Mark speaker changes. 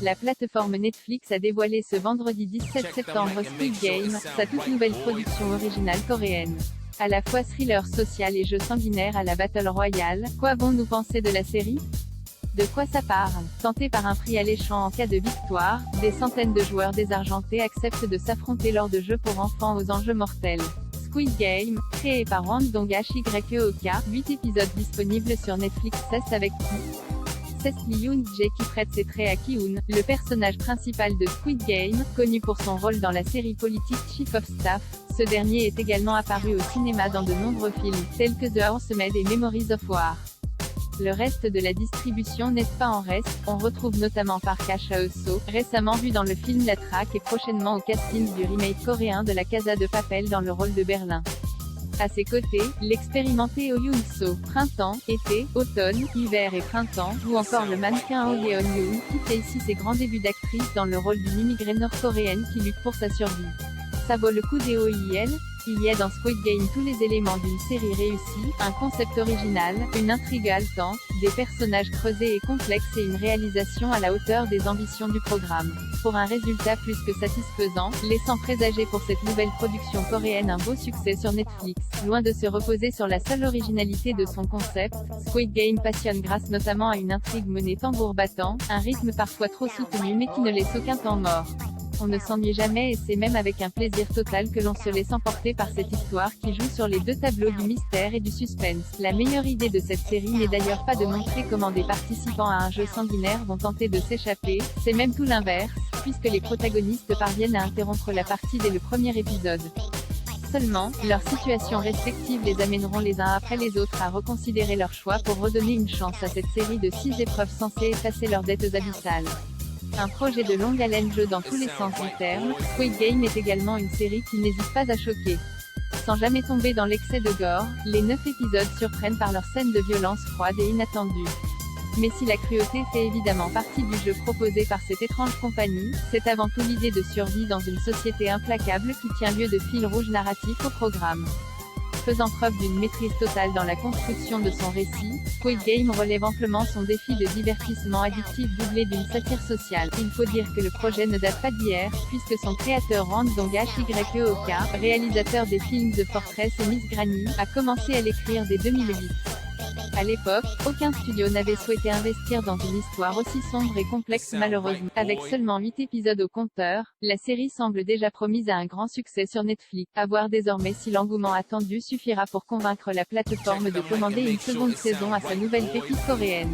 Speaker 1: La plateforme Netflix a dévoilé ce vendredi 17 septembre Squid Game, sa toute nouvelle production originale coréenne. À la fois thriller social et jeu sanguinaire à la Battle Royale, quoi avons-nous pensé de la série? De quoi ça parle? Tentés par un prix alléchant en cas de victoire, des centaines de joueurs désargentés acceptent de s'affronter lors de jeux pour enfants aux enjeux mortels. Squid Game, créé par Hwang Dong-hyuk, 8 épisodes disponibles sur Netflix. Avec Lee Yoon-jae qui prête ses traits à Ki-hoon, le personnage principal de Squid Game, connu pour son rôle dans la série politique Chief of Staff. Ce dernier est également apparu au cinéma dans de nombreux films, tels que The Housemaid et Memories of War. Le reste de la distribution n'est pas en reste, on retrouve notamment Park Ha-seo, récemment vu dans le film La Traque et prochainement au casting du remake coréen de La Casa de Papel dans le rôle de Berlin. À ses côtés, l'expérimenté Oh Yoon-so, printemps, été, automne, hiver et printemps, ou encore le mannequin Oh Yeon-yoon, qui fait ici ses grands débuts d'actrice dans le rôle d'une immigrée nord-coréenne qui lutte pour sa survie. Ça vaut le coup des OIL? Il y a dans Squid Game tous les éléments d'une série réussie, un concept original, une intrigue haletante, des personnages creusés et complexes et une réalisation à la hauteur des ambitions du programme. Pour un résultat plus que satisfaisant, laissant présager pour cette nouvelle production coréenne un beau succès sur Netflix. Loin de se reposer sur la seule originalité de son concept, Squid Game passionne grâce notamment à une intrigue menée tambour battant, un rythme parfois trop soutenu mais qui ne laisse aucun temps mort. On ne s'ennuie jamais et c'est même avec un plaisir total que l'on se laisse emporter par cette histoire qui joue sur les deux tableaux du mystère et du suspense. La meilleure idée de cette série n'est d'ailleurs pas de montrer comment des participants à un jeu sanguinaire vont tenter de s'échapper, c'est même tout l'inverse, puisque les protagonistes parviennent à interrompre la partie dès le premier épisode. Seulement, leurs situations respectives les amèneront les uns après les autres à reconsidérer leur choix pour redonner une chance à cette série de 6 épreuves censées effacer leurs dettes abyssales. Un projet de longue haleine jeu dans tous les sens du terme, Squid Game est également une série qui n'hésite pas à choquer. Sans jamais tomber dans l'excès de gore, les 9 épisodes surprennent par leurs scènes de violence froide et inattendue. Mais si la cruauté fait évidemment partie du jeu proposé par cette étrange compagnie, c'est avant tout l'idée de survie dans une société implacable qui tient lieu de fil rouge narratif au programme. Faisant preuve d'une maîtrise totale dans la construction de son récit, Squid Game relève amplement son défi de divertissement addictif doublé d'une satire sociale. Il faut dire que le projet ne date pas d'hier, puisque son créateur Hwang Dong-hyuk, réalisateur des films The Fortress et Miss Granny, a commencé à l'écrire dès 2008. À l'époque, aucun studio n'avait souhaité investir dans une histoire aussi sombre et complexe malheureusement. Avec seulement 8 épisodes au compteur, la série semble déjà promise à un grand succès sur Netflix. À voir désormais si l'engouement attendu suffira pour convaincre la plateforme de commander une seconde saison à sa nouvelle pépite coréenne.